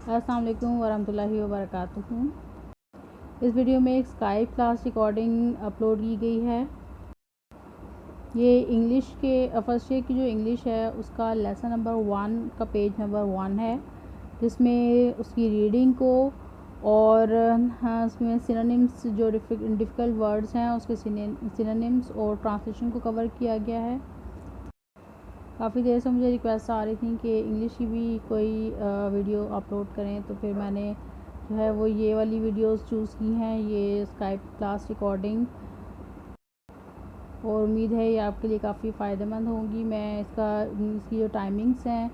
अस्सलाम वालेकुम वरहमतुल्लाहि वबरकातुहू। इस वीडियो में एक स्काइप क्लास रिकॉर्डिंग अपलोड की गई है। ये इंग्लिश के फर्स्ट ईयर की जो इंग्लिश है उसका लेसन नंबर 1 का पेज नंबर 1 है, जिसमें उसकी रीडिंग को और हाँ, उसमें सिनोनिम्स जो डिफ़िकल्ट वर्ड्स हैं उसके सिनोनिम्स और ट्रांसलेशन को कवर किया गया है। काफ़ी देर से मुझे रिक्वेस्ट आ रही थी कि इंग्लिश की भी कोई वीडियो अपलोड करें, तो फिर मैंने जो है वो ये वाली वीडियोस चूज़ की हैं, ये स्काइप क्लास रिकॉर्डिंग, और उम्मीद है ये आपके लिए काफ़ी फ़ायदेमंद होंगी। मैं इसकी जो टाइमिंग्स हैं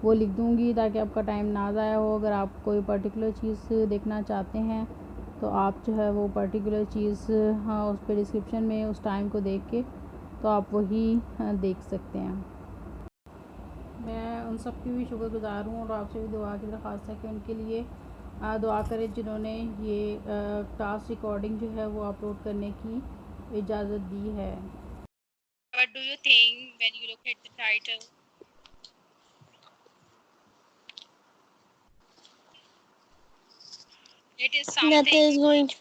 वो लिख दूँगी ताकि आपका टाइम ना ज़ाया हो। अगर आप कोई पर्टिकुलर चीज़ देखना चाहते हैं तो आप जो है वो पर्टिकुलर चीज़ हाँ उस पर डिस्क्रिप्शन में उस टाइम को देख के तो आप वही देख सकते हैं। मैं उन सब की भी शुक्रगुज़ार हूँ और आपसे भी दुआ की दरख्वास्त है कि उनके लिए दुआ करें जिन्होंने ये क्लास रिकॉर्डिंग जो है वो अपलोड करने की इजाज़त दी है। What do you think when you look at the title? It is something that there's going to,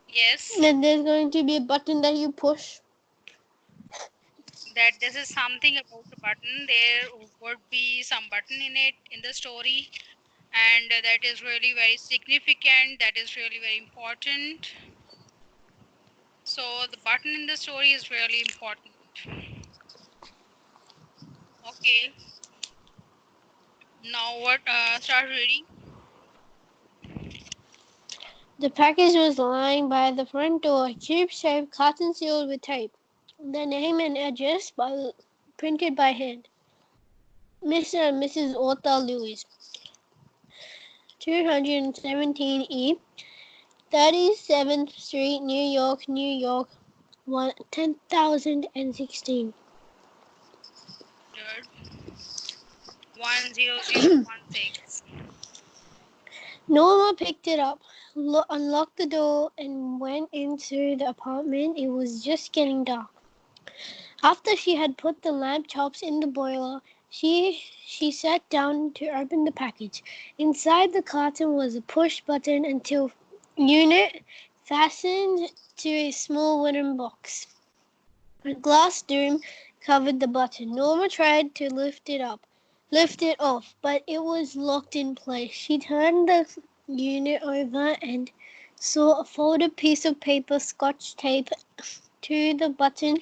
yes, that there's going to be a button that you push. that this is something about the button. There would be some button in it in the story, and that is really very significant. That is really very important. So the button in the story is really important. Okay. Now what? Start reading. The package was lying by the front door, cube-shaped, cotton sealed with tape. The name and address printed by hand. Mr. and Mrs. Otha Lewis, 217E, 37th Street, New York, New York, 10,016. Good. 10016. Norma picked it up, unlocked the door, and went into the apartment. It was just getting dark. After she had put the lamp tops in the boiler, she sat down to open the package. Inside the carton was a push button until unit fastened to a small wooden box. A glass dome covered the button. Norma tried to lift it off, but it was locked in place. She turned the unit over and saw a folded piece of paper scotch taped to the bottom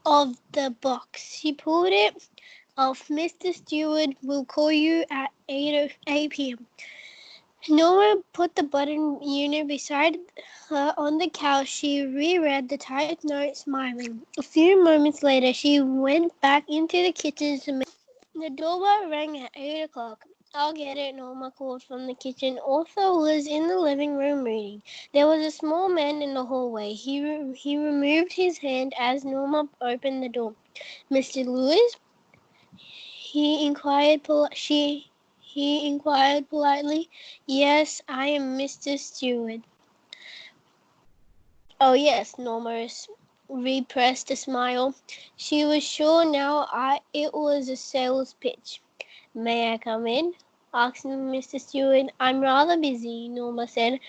of the box. She pulled it off. Mr. Stewart will call you at 8 p.m. Nora put the button unit beside her on the couch. She reread the typed note, smiling. A few moments later, she went back into the kitchen to make. The doorbell rang at 8 o'clock. I'll get it, Norma called from the kitchen. Arthur was in the living room reading. There was a small man in the hallway. He removed his hand as Norma opened the door. Mr. Lewis? He inquired politely. Yes, I am Mr. Stewart. Oh yes, Norma repressed a smile. She was sure now it was a sales pitch. May I come in? Asked Mr. Stewart. I'm rather busy, Norma said.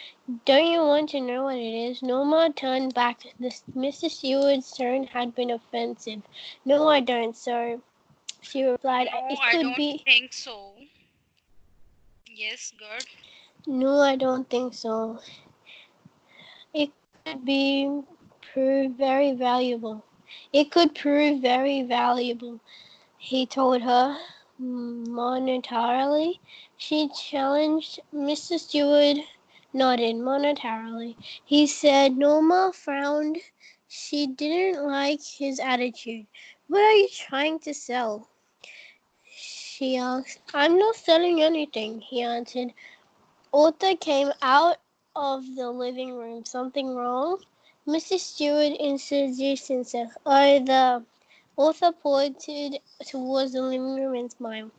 Don't you want to know what it is? Norma turned back. Mr. Stewart's tone had been offensive. No, I don't, sir, she replied. No, It I could don't be. think so. Yes, good. No, I don't think so. It could prove very valuable. It could prove very valuable, he told her monetarily. She challenged. Mr. Stewart nodded monetarily. He said. Norma frowned. She didn't like his attitude. What are you trying to sell? She asked. I'm not selling anything, he answered. Arthur came out of the living room. Something wrong? Mr. Stewart introduced himself. Oh, the Arthur pointed towards the living room and smiled.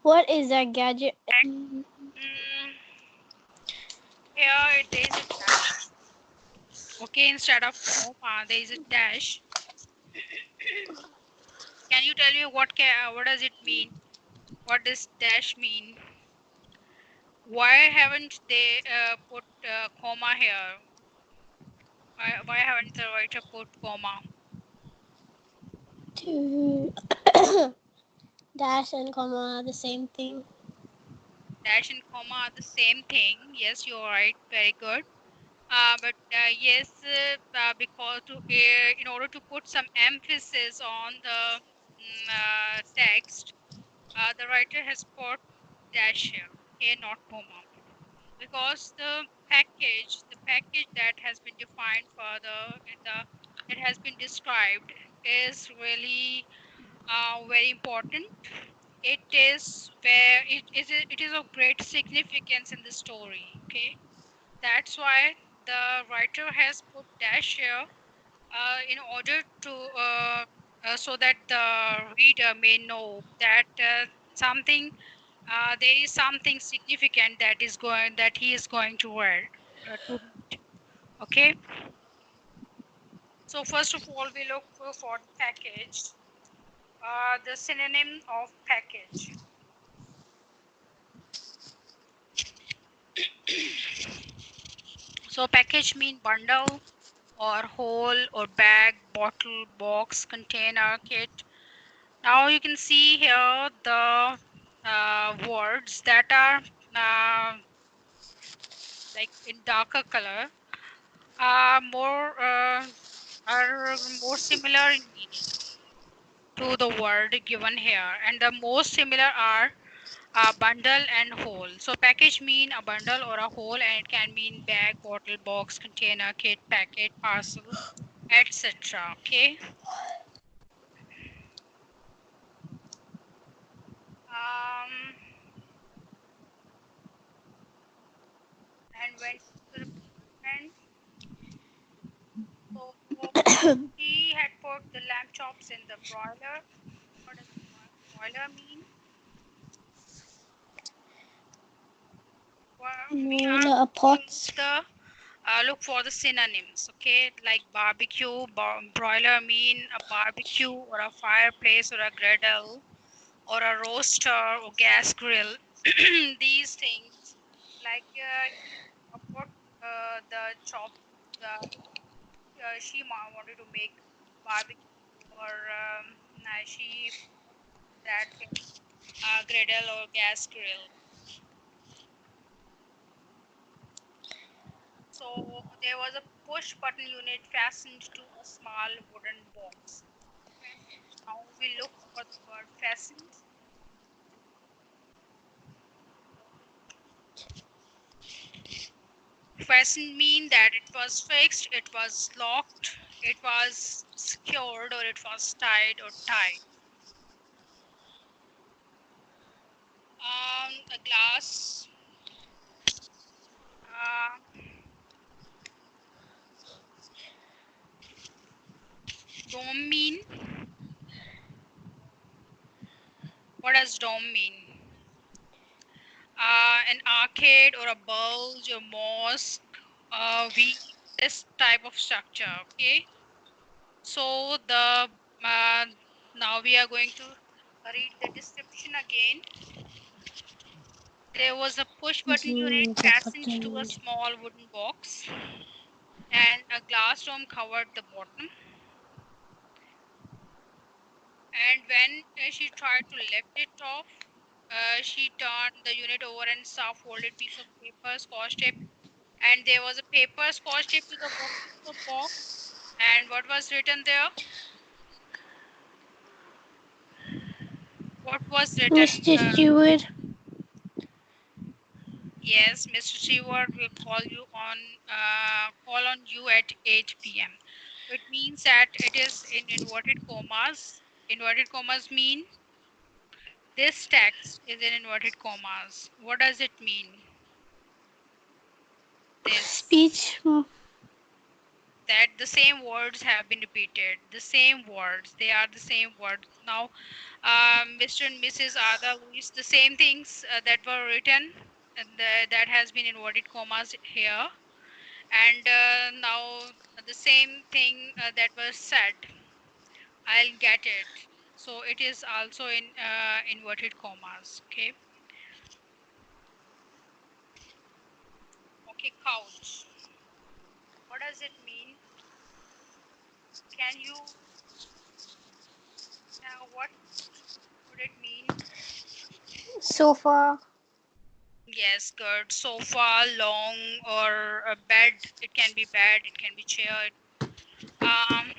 What is that gadget? Mm, here there is a dash. Okay, instead of comma, there is a dash. Can you tell me what does it mean? What does dash mean? Why haven't they put comma here? Why haven't the writer put comma? To dash and comma are the same thing. Dash and comma are the same thing. Yes, you're right. Very good. But yes, because in order to put some emphasis on the text, the writer has put dash here, okay, not comma, because the package that has been defined further in the that has been described is really very important. It is where it is of great significance in the story. Okay, that's why the writer has put dash here in order to so that the reader may know that something there is something significant that he is going to read. Okay, so first of all we look for the package, the synonym of package. So package mean bundle or whole or bag, bottle, box, container, kit. Now you can see here the words that are like in darker color are more similar in meaning to the word given here, and the most similar are bundle and whole. So package mean a bundle or a whole, and it can mean bag, bottle, box, container, kit, packet, parcel, etc. Okay. Um, and when to the department, so he had put the lamb chops in the broiler. What does broiler mean? Well, we are Boiler, a going pot. to the look for the synonyms. Okay, like barbecue, broiler mean a barbecue or a fireplace or a griddle or a roaster or gas grill. These things, like he put the chop. She wanted to make barbecue, or she that griddle or gas grill. So there was a push button unit fastened to a small wooden box. Okay. Now we look for the word fastened. Fastened mean that it was fixed, it was locked, it was secured, or it was tied or tied. A glass. Uh, dome mean. What does dome mean? An arcade or a bulge or mosque, we this type of structure. Okay, so the now we are going to read the description again. There was a push button unit The fastened to a button. small wooden box, and a glass dome covered the bottom. And when she tried to lift it off, she turned the unit over and saw a folded piece of paper, scotch tape, and there was a paper scotch tape to the bottom of the box. And what was written there? What was written? Mr. Stewart. Yes, Mr. Stewart will call on you at 8 p.m. It means that it is in inverted commas. Inverted commas mean this text is in inverted commas. What does it mean? This, Speech. that the same words have been repeated. The same words. They are the same words. Now, Mr. and Mrs. Ada Luis, the same things that were written, and that has been inverted commas here, and now the same thing that was said. I'll get it. So it is also in inverted commas. Okay. Okay, couch. What does it mean? Can you what would it mean? Sofa. Yes, good. Sofa, long, or a bed. It can be bed. It can be chair. Um.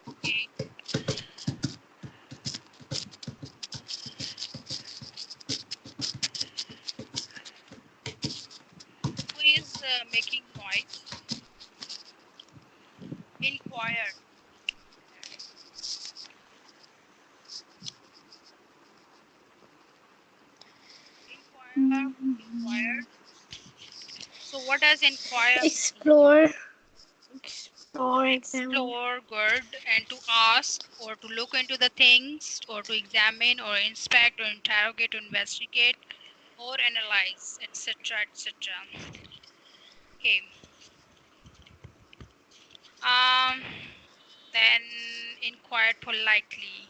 Okay. Who is making noise? Inquire. Inquire. Inquired. So what does inquire mean? Explore. Explore, examine. Explore, good, and to ask or to look into the things or to examine or inspect or interrogate or investigate or analyze, etc., etc. Okay. Um. Then inquire politely.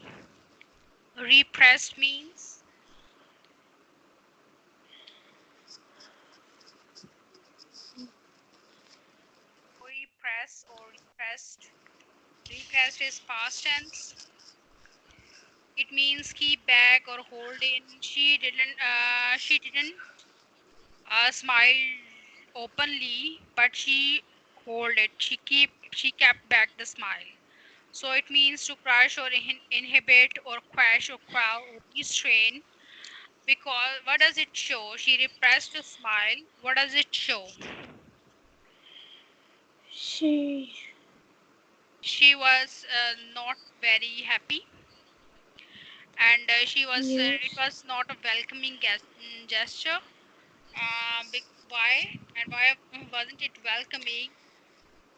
Repressed means repress or repressed. Repressed is past tense. It means keep back or hold in. She didn't smile openly, but she hold it. She kept back the smile. So it means to crush or inhibit or quash or quell or restrain. Because what does it show? She repressed a smile. What does it show? She. She was not very happy, and it Yes. was not a welcoming gesture. Why? And why wasn't it welcoming?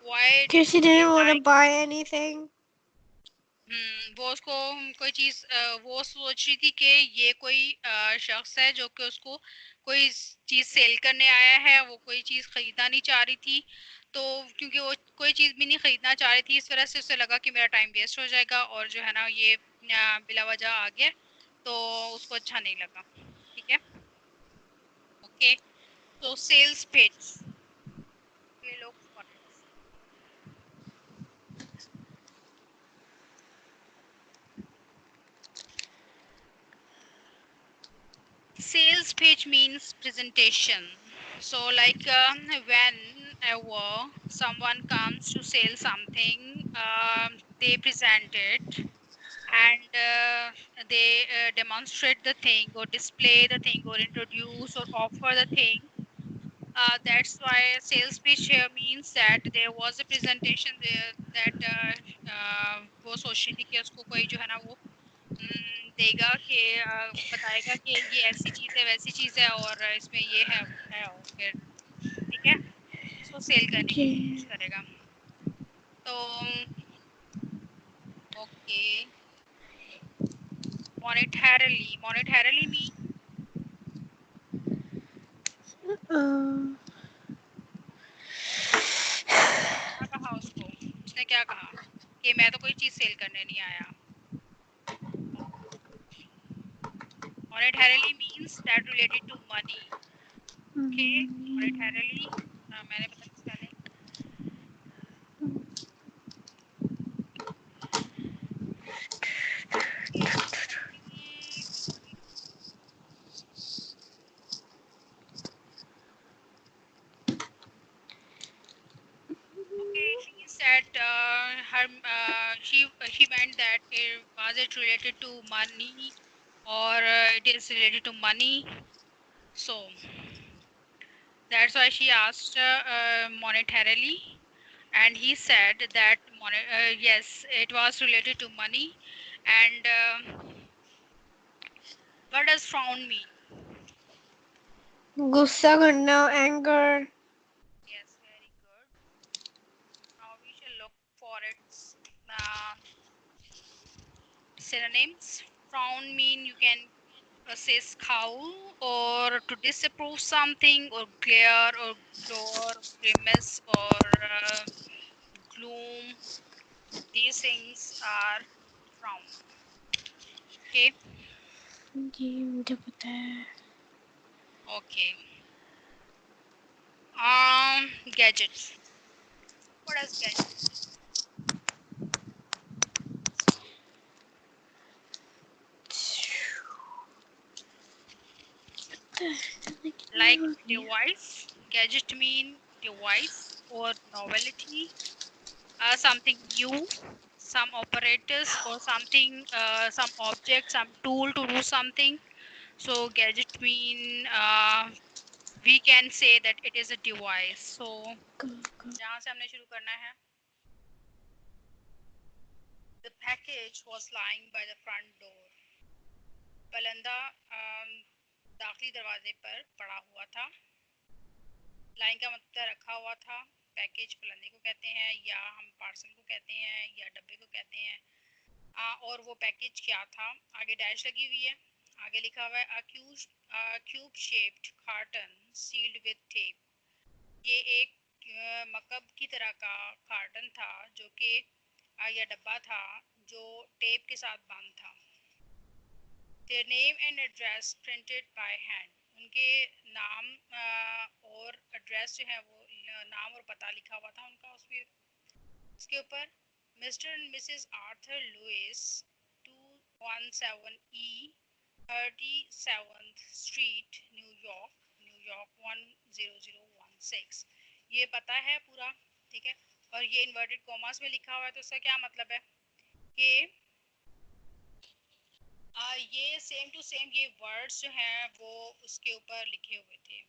Why Because didn't she she didn't want to like? buy anything. वो उसको कोई चीज वो सोच रही थी कि ये कोई शख्स है जो कि उसको कोई चीज सेल करने आया है, वो कोई चीज खरीदना नहीं चाह रही थी। तो क्योंकि वो कोई चीज भी नहीं खरीदना चाह रही थी, इस वजह से उसे लगा कि मेरा टाइम वेस्ट हो जाएगा और जो है ना ये बिला वजह आ गया, तो उसको अच्छा नहीं लगा। ठीक है। ओके। तो सेल्स पिच, ये लोग sales pitch means presentation. So like whenever someone comes to sell something, they present it, and they demonstrate the thing or display the thing or introduce or offer the thing. That's why sales pitch here means that there was a presentation there that वो सोच रही थी कि उसको कोई जो है ना वो देगा कि बताएगा कि ये ऐसी चीज़ है वैसी चीज़ है और इसमें ये है वो है, और फिर ठीक है इसको सेल करने की Okay. कोशिश करेगा। तो ओके। monetarily मीन Uh, क्या कहा उसको, उसने क्या कहा कि मैं तो कोई चीज़ सेल करने नहीं आया। monetarily means that related to money. Okay, monetarily मैंने पता नहीं spelling। Okay, monetarily okay, it means that she meant that was it related to money or it is related to money. So that's why she asked monetarily, and he said that yes, it was related to money. And what does frown mean? गुस्सा करना, anger. Yes, very good. Now we shall look for its uh, synonyms. Frown mean you can says scowl or to disapprove something or glare or glower, grimace or gloom. These things are frown. Okay. जी मुझे पता है. Okay. Gadgets. What is gadget? Like device. Gadget mean device or novelty. Something new, some operators or something, some object, some tool to do something. So gadget mean we can say that it is a device. So जहाँ से हमने शुरू करना है. The package was lying by the front door. पलंदा दाखिली दरवाजे पर पड़ा हुआ था. लाइन का मतलब रखा हुआ था. पैकेज पलंदे को कहते हैं या हम पार्सल को कहते हैं या डब्बे को कहते हैं. और वो पैकेज क्या था. आगे डैश लगी हुई है. आगे लिखा हुआ है cube shaped carton sealed with tape. ये एक मकब की तरह का कार्टन था जो कि या डब्बा था जो टेप के साथ बंद था. Their name and address printed by hand. उनके नाम और एड्रेस जो है वो नाम और पता लिखा हुआ था उनका उसके ऊपर. Mister and missus Arthur Lewis 217E 37th street New York 10016. ये पता है पूरा. ठीक है. और ये इन्वर्टेड कॉमास में लिखा हुआ है तो इसका क्या मतलब है कि ये सेम टू सेम ये वर्ड्स जो हैं वो उसके ऊपर लिखे हुए थे.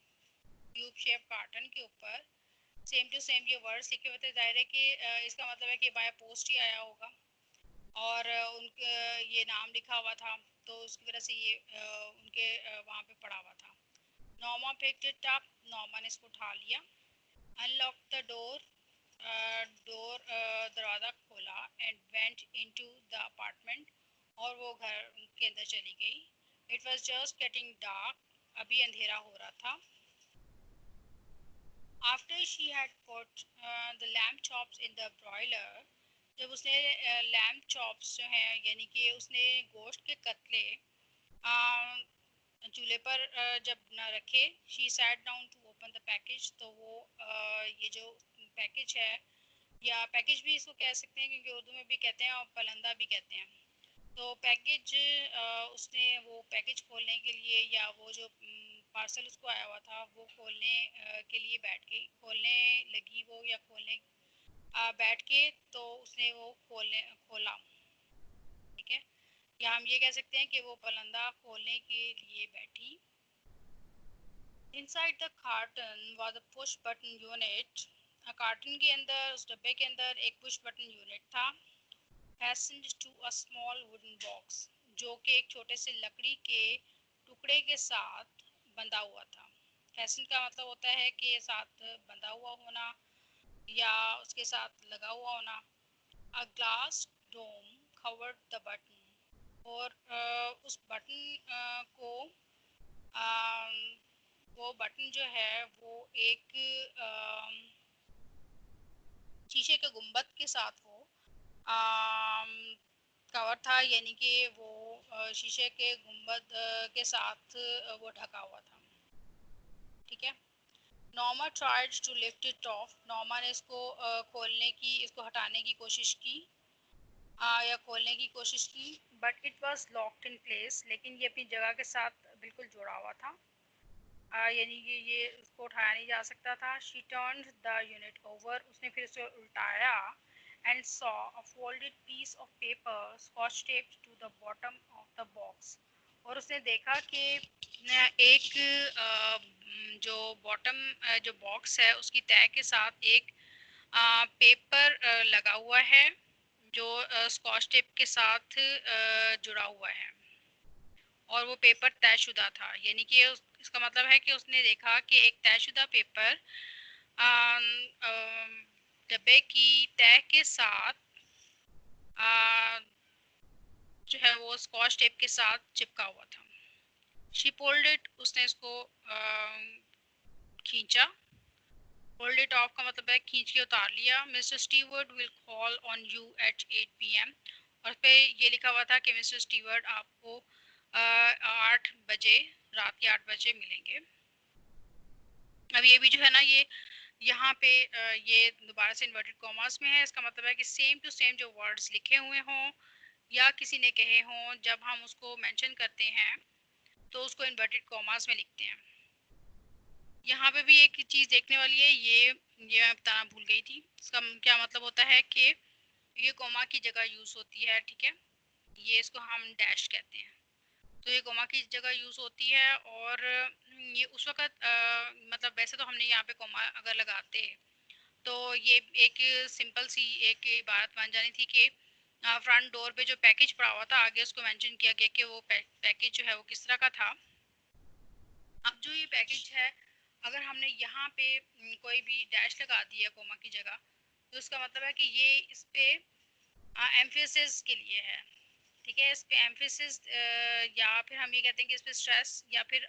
क्यूब शेप कार्टन के ऊपर सेम टू सेम ये वर्ड्स लिखे हुए थे. जाहिर है कि इसका मतलब है कि बाय पोस्ट ही आया होगा और उनके ये नाम लिखा हुआ था तो उसकी वजह से ये उनके वहाँ पे पड़ा हुआ था. Norma picked it up. Norma ने इसको उठा लिया. Unlock the door. दरवाज़ा खोला and went into the apartment. और वो घर के अंदर चली गई. It was just getting dark. अभी अंधेरा हो रहा था. After she had put the lamp chops in the broiler. जब उसने लैम्प चॉप्स जो हैं यानी कि उसने गोश्त के कतले चूल्हे पर जब न रखे. She sat down to open the package. तो वो ये जो पैकेज है या पैकेज भी इसको कह सकते हैं क्योंकि उर्दू में भी कहते हैं और पलंदा भी कहते हैं. तो पैकेज उसने वो पैकेज खोलने के लिए या वो जो पार्सल उसको आया हुआ था वो खोलने के लिए बैठ गई. खोलने लगी वो या खोलने बैठ के तो उसने वो खोला. ठीक है. या हम ये कह सकते हैं कि वो पलंदा खोलने के लिए बैठी. Inside the carton was a push button unit. Carton के अंदर उस डब्बे के अंदर एक पुश बटन यूनिट था. fastened to a small wooden box. जो कि एक छोटे से लकड़ी के टुकड़े के साथ बंधा हुआ था. fastened का मतलब होता है कि साथ बंधा हुआ होना या उसके साथ लगा हुआ होना. a glass dome covered the button. और उस बटन को वो बटन जो है वो एक शीशे के गुंबद के साथ वो कवर था यानी कि वो शीशे के गुंबद के साथ वो ढका हुआ था. ठीक है. Norma tried to lift it off. Norma ने इसको इसको हटाने की कोशिश की या खोलने की कोशिश की. But it was locked in place. लेकिन ये अपनी जगह के साथ बिल्कुल जुड़ा हुआ था यानी कि ये उसको उठाया नहीं जा सकता था. She turned the unit over. उसने फिर उसे उल्टाया and saw a folded piece of paper scotch taped to the bottom of the box. और उसने देखा कि एक जो बॉटम जो बॉक्स है उसकी तह के साथ एक पेपर लगा हुआ है जो स्कॉच टेप के साथ जुड़ा हुआ है और वो पेपर तयशुदा था. यानी कि इसका मतलब है कि उसने देखा कि एक तयशुदा पेपर डब्बे की तह के साथ जो है वो स्कॉच टेप के साथ चिपका हुआ था. शी पुल्ड इट, उसने इसको खींचा। होल्ड इट ऑफ का मतलब है खींच के उतार लिया। Mister Stewart will call on you at 8 PM, और पे ये लिखा हुआ था कि मिस्टर स्टीवर्ट आपको 8 बजे, रात के 8 बजे मिलेंगे। अब ये भी जो है ना, ये यहाँ पे ये दोबारा से इन्वर्टेड कॉमास में है। इसका मतलब है कि सेम टू सेम जो वर्ड्स लिखे हुए हों या किसी ने कहे हों, जब हम उसको मेंशन करते हैं तो उसको इन्वर्टेड कॉमास में लिखते हैं। यहाँ पे भी एक चीज़ देखने वाली है, ये मैं बताना भूल गई थी। इसका क्या मतलब होता है कि ये कोमा की जगह यूज़ होती है, ठीक है। ये इसको हम डैश कहते हैं, तो ये कोमा की जगह यूज़ होती है। और ये उस वक़्त मतलब वैसे तो हमने यहाँ पे कोमा अगर लगाते तो ये एक सिंपल सी एक इबारत बन जानी थी कि फ्रंट डोर पे जो पैकेज पड़ा हुआ था, आगे उसको मेंशन किया गया कि वो पैकेज जो है वो किस तरह का था। अब जो ये पैकेज है, अगर हमने यहाँ पे कोई भी डैश लगा दिया कोमा की जगह, तो इसका मतलब है कि ये इस पे एम्फेसिस के लिए है, ठीक है। इस पे एम्फेसिस या फिर हम ये कहते हैं कि इस पे स्ट्रेस, या फिर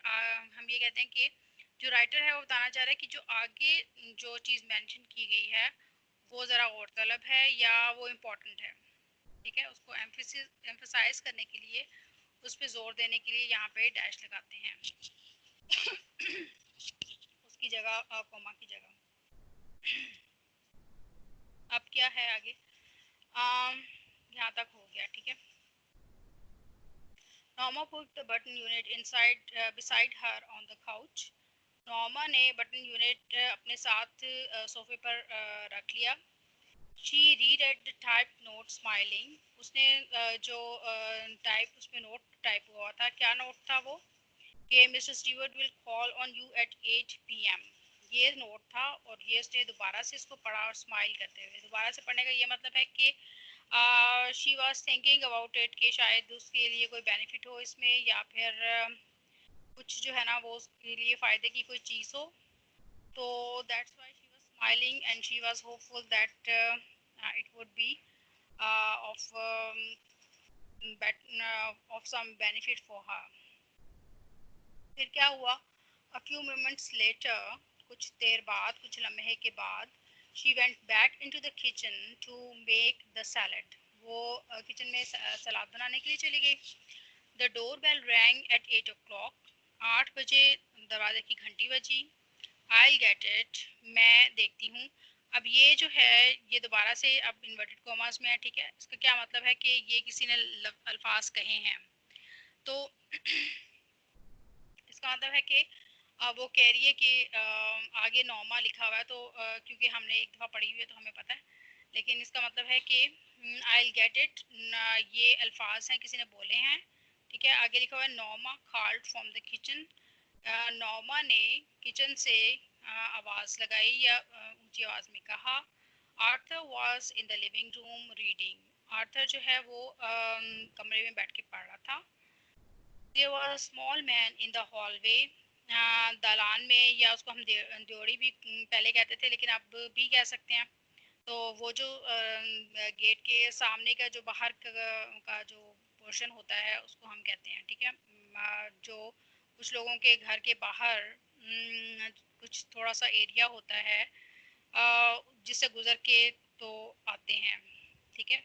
हम ये कहते हैं कि जो राइटर है वो बताना चाह रहा है कि जो आगे जो चीज़ मेंशन की गई है वो ज़रा गौरतलब है या वो इम्पोर्टेंट है, ठीक है। उसको एम्फसाइज करने के लिए, उस पर जोर देने के लिए यहाँ पे डैश लगाते हैं उसकी जगह कोमा की जगह। अब क्या है आगे, यहाँ तक हो गया, ठीक है। Norma put the button unit inside beside her on the couch. Norma ने बटन यूनिट अपने साथ सोफे पर रख लिया। She read the type note smiling, उसने जो टाइप उसमें नोट टाइप हुआ था, क्या नोट था वो कि mister Stewart will call on you at 8 PM। ये नोट था, और ये उसने दोबारा से इसको पढ़ा और स्माइल करते हुए। दोबारा से पढ़ने का ये मतलब है कि she was thinking about it, कि शायद उसके लिए कोई बेनिफिट हो इसमें, या फिर कुछ जो है ना वो उसके लिए फ़ायदे की कोई चीज़ हो। तो that's why she was smiling and she was hopeful that it would be of some benefit for her. फिर क्या हुआ, अ फ्यू मोमेंट्स लेटर, कुछ देर बाद, कुछ लम्हे के बाद, she went back into the kitchen to make the salad. वो किचन में सलाद बनाने के लिए चली गई। The door bell rang at 8 o'clock, 8 बजे दरवाजे की घंटी बजी। आई गेट इट, मैं देखती हूँ। अब ये जो है ये दोबारा से अब इन्वर्टेड कॉमास में है, ठीक है। इसका क्या मतलब है कि ये किसी ने अल्फाज कहे हैं, तो इसका मतलब है कि वो कह रही है कि आगे नॉर्मा लिखा हुआ है, तो क्योंकि हमने एक दफ़ा पढ़ी हुई है तो हमें पता है, लेकिन इसका मतलब है कि आई गेट इट, ये अल्फाज हैं किसी ने बोले हैं, ठीक है। आगे लिखा हुआ है Norma called from the kitchen, Norma ने किचन से आवाज़ लगाई या ऊंची आवाज़ में कहा। Arthur was in the living room reading, Arthur जो है वो कमरे में बैठ के पढ़ रहा था। There was a small man in the hallway, दालान में, या उसको हम ड्योड़ी भी पहले कहते थे लेकिन अब भी कह सकते हैं। तो वो जो गेट के सामने का जो बाहर का जो पोर्शन होता है उसको हम कहते हैं, ठीक है। जो कुछ लोगों के घर के बाहर कुछ थोड़ा सा एरिया होता है जिससे गुजर के तो आते हैं, ठीक है,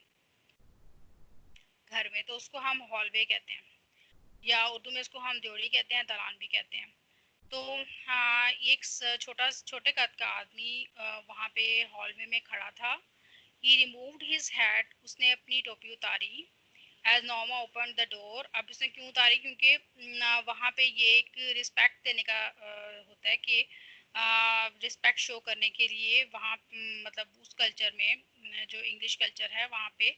घर में, तो उसको हम हॉलवे कहते हैं, या उर्दू में इसको हम ड्योड़ी कहते हैं, दलान भी कहते हैं। तो हाँ, एक छोटे कद का आदमी वहाँ पे हॉलवे में खड़ा था। ही रिमूव्ड हिज हैट, उसने अपनी टोपी उतारी। As Norma open the door, अब उसने क्यों उतारी, क्योंकि वहाँ पे ये एक रिस्पेक्ट देने का होता है कि रिस्पेक्ट शो करने के लिए वहाँ मतलब उस कल्चर में जो इंग्लिश कल्चर है वहाँ पे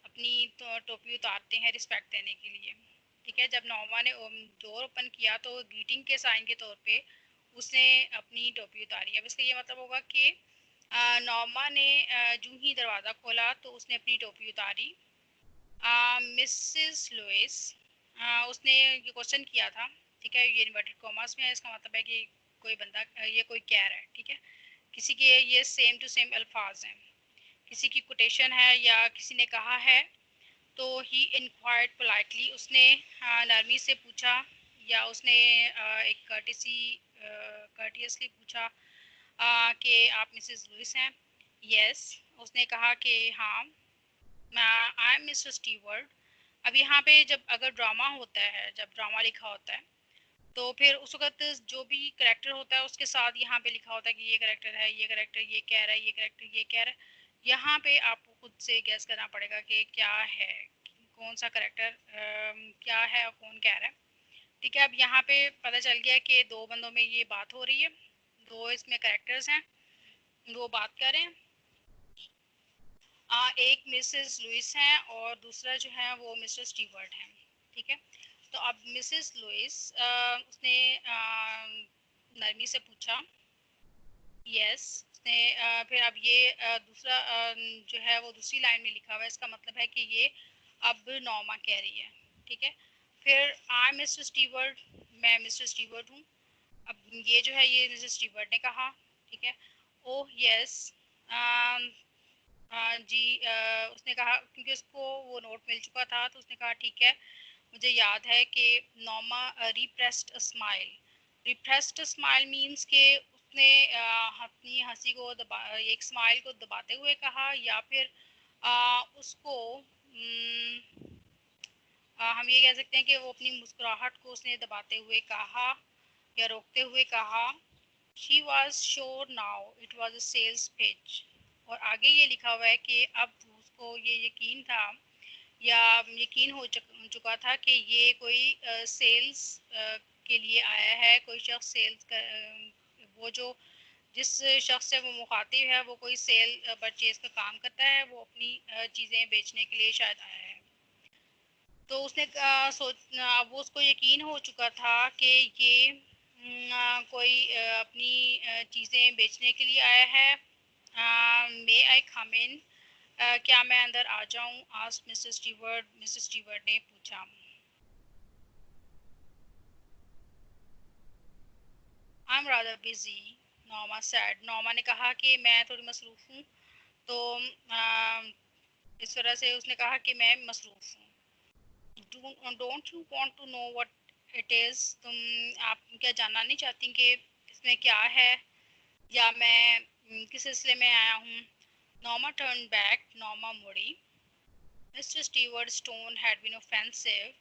अपनी टोपी उतारते हैं रिस्पेक्ट देने के लिए, ठीक है। जब नॉर्मा ने डोर ओपन किया तो ग्रीटिंग के साइन के तौर पे उसने अपनी टोपी उतारी। अब इसका ये मतलब होगा कि नॉर्मा ने जूं ही दरवाज़ा खोला तो उसने अपनी टोपी उतारी। मिसेस लुइस, उसने ये क्वेश्चन किया था, ठीक है। ये इन्वर्टेड कॉमास में है, इसका मतलब है कि कोई बंदा ये कोई कह रहा है, ठीक है। किसी के ये सेम टू सेम अल्फाज हैं, किसी की कोटेशन है या किसी ने कहा है। तो ही इंक्वायर्ड पोलाइटली, उसने नरमी से पूछा या उसने एक कर्टियसली पूछा कि आप मिसेस लुइस हैं। यस, उसने कहा कि हाँ, आई एम मिस्टर स्टीवर्ट। अब यहाँ पे जब अगर ड्रामा होता है, जब ड्रामा लिखा होता है, तो फिर उस वक्त जो भी करेक्टर होता है उसके साथ यहाँ पे लिखा होता है कि ये करेक्टर है, ये करेक्टर ये कह रहा है, ये करेक्टर ये कह रहा है। यहाँ पे आपको खुद से गैस करना पड़ेगा कि क्या है, कौन सा करेक्टर क्या है और कौन कह रहा है। ठीक है, अब यहाँ पे पता चल गया कि दो बंदों में ये बात हो रही है, दो इसमें करेक्टर्स हैं, वो बात कर रहे हैं। एक मिसेस लुइस हैं और दूसरा जो है वो मिस्टर स्टीवर्ट हैं। ठीक है, तो अब मिसेस लुइस उसने नरमी से पूछा। यस, उसने फिर अब ये दूसरा जो है वो दूसरी लाइन में लिखा हुआ है, इसका मतलब है कि ये अब नॉर्मा कह रही है। ठीक है, फिर आई मिस्टर स्टीवर्ट, मैं मिस्टर स्टीवर्ट हूँ। अब ये जो है ये मिस्टर स्टीवर्ट ने कहा। ठीक है, ओह यस जी, उसने कहा क्योंकि उसको वो नोट मिल चुका था, तो उसने कहा ठीक है, मुझे याद है कि Norma repressed a smile. Repressed smile means के उसने अपनी हंसी को दबा, एक स्माइल को दबाते हुए कहा, या फिर उसको हम ये कह सकते हैं कि वो अपनी मुस्कुराहट को उसने दबाते हुए कहा या रोकते हुए कहा। She was sure now it was a sales pitch. और आगे ये लिखा हुआ है कि अब उसको ये यकीन था या यकीन हो चुका था कि ये कोई सेल्स के लिए आया है, कोई शख्स सेल्स का वो जो जिस शख्स से वो मुखातिब है वो कोई सेल परचेज का काम करता है, वो अपनी चीज़ें बेचने के लिए शायद आया है। तो उसने वो उसको यकीन हो चुका था कि ये कोई अपनी चीज़ें बेचने के लिए आया है। मे आई कम इन, क्या मैं अंदर आ जाऊं, आस्क्ड मिस्टर स्टीवर्ट ने पूछा। I am rather busy, Norma sad. Norma ने कहा कि मैं थोड़ी मसरूफ़ हूँ। तो इस तरह से उसने कहा कि मैं मसरूफ़ हूँ। Don't you want to know what it is, आप क्या जानना नहीं चाहती कि इसमें क्या है या मैं किस सिलसिले में आया हूँ। नॉर्मा टर्न बैक, नॉर्मा मुड़ी। Mister Stewart's tone had been offensive.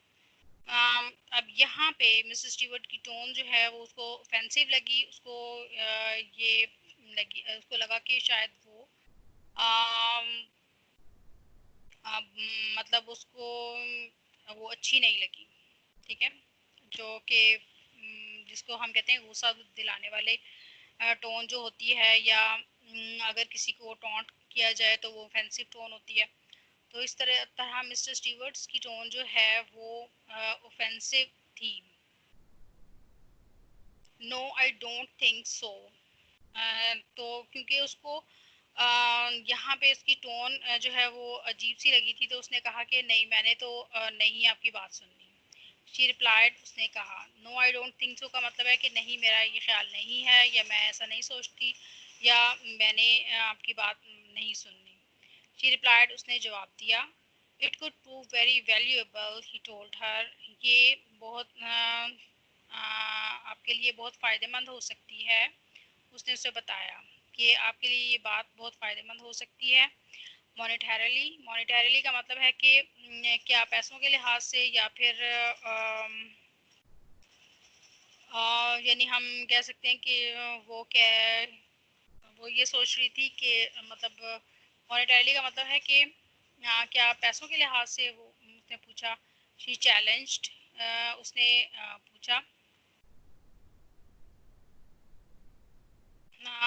अब यहाँ पे मिस्टर स्टीवर्ट की टोन जो है वो उसको ऑफेंसिव लगी, उसको ये लगी, उसको लगा कि शायद वो मतलब उसको वो अच्छी नहीं लगी। ठीक है, जो कि जिसको हम कहते हैं गुस्सा दिलाने वाले टोन जो होती है, या अगर किसी को टॉन्ट किया जाए तो वो ऑफेंसिव टोन होती है। तो इस तरह मिस्टर स्टीवर्ट्स की टोन जो है वो ऑफेंसिव थी। No I don't think so. तो क्योंकि उसको यहाँ पे इसकी टोन जो है वो अजीब सी लगी थी, तो उसने कहा कि नहीं, मैंने तो नहीं आपकी बात सुननी। शी रिप्लाइड, उसने कहा। No I don't think so का मतलब है कि नहीं, मेरा ये ख्याल नहीं है या मैं ऐसा नहीं सोचती या मैंने आपकी बात नहीं सुननी। शी रिप्लाइड, उसने जवाब दिया। It could prove very valuable, he told her. ये बहुत आपके लिए बहुत फ़ायदेमंद हो सकती है, उसने उसे बताया कि आपके लिए ये बात बहुत फ़ायदेमंद हो सकती है। मॉनेटरीली का मतलब है कि क्या पैसों के लिहाज से या फिर यानी हम कह सकते हैं कि वो ये सोच रही थी कि मतलब मॉनेटरीली का मतलब है कि क्या पैसों के लिहाज से, वो उसने पूछा। शी चैलेंज्ड, उसने पूछा।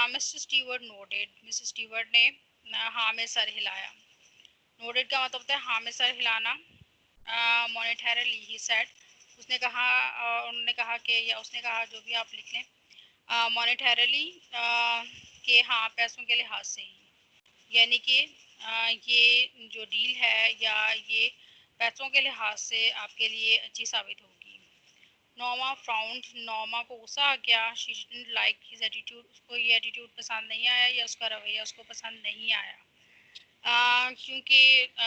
Mister Stewart nodded, mister Stewart ने हाँ में सर हिलाया। नोडेड का मतलब होता है हाँ में सर हिलाना। मॉनेटरीली ही सेड, उसने कहा, उन्होंने कहा कि, या उसने कहा, जो भी आप लिख लें, मॉनेटरीली कि हाँ पैसों के लिहाज से ही, यानी कि ये जो डील है या ये पैसों के लिहाज से आपके लिए अच्छी साबित होगी। नॉर्मा फ्राउंड, नॉर्मा को गुस्सा आ गया। She didn't like his attitude, उसको ये एटीट्यूड पसंद नहीं आया या उसका रवैया उसको पसंद नहीं आया। क्योंकि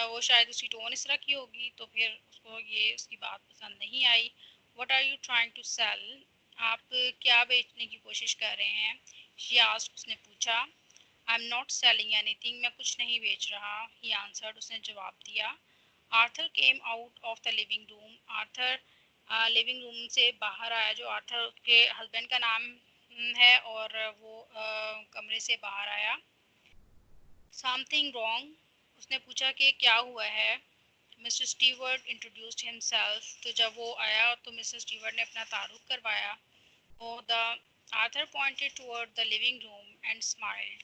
वो शायद उसकी टोन इस तरह की होगी, तो फिर उसको ये उसकी बात पसंद नहीं आई। What are you trying to sell, आप क्या बेचने की कोशिश कर रहे हैं? शी आस्क्ड, उसने पूछा। I am not selling anything, मैं कुछ नहीं बेच रहा। ही आंसर्ड, उसने जवाब दिया। Arthur came out of the living room, Arthur living room से बाहर आया, जो आर्थर के हस्बैंड का नाम है, और वो कमरे से बाहर आया। समथिंग रॉन्ग, उसने पूछा कि क्या हुआ है। मिस्टर स्टीवर्ट इंट्रोड्यूस्ड हिमसेल्फ, तो जब वो आया तो मिस्टर स्टीवर्ट ने अपना तारुफ करवाया। और the Arthur pointed toward the living room and smiled,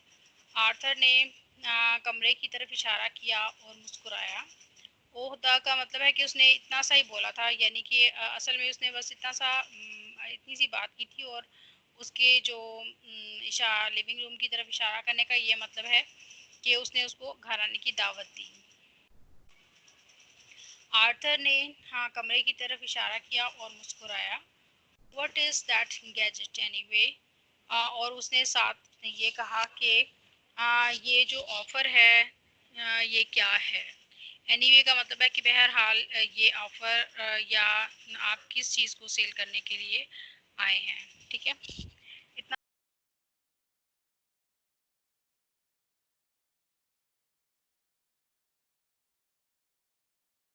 Arthur ने कमरे की तरफ इशारा किया और मुस्कुराया। ओहदा का मतलब है कि उसने इतना सा ही बोला था, यानी कि असल में उसने बस इतनी सी बात की थी, और उसके जो लिविंग रूम की तरफ इशारा करने का ये मतलब है कि उसने उसको घर आने की दावत दी। आर्थर ने हाँ कमरे की तरफ इशारा किया और मुस्कुराया। What is that gadget anyway, और उसने साथ ये कहा कि ये जो ऑफ़र है ये क्या है। एनीवे का मतलब है कि बहरहाल ये ऑफ़र या आप किस चीज़ को सेल करने के लिए आए हैं, ठीक है।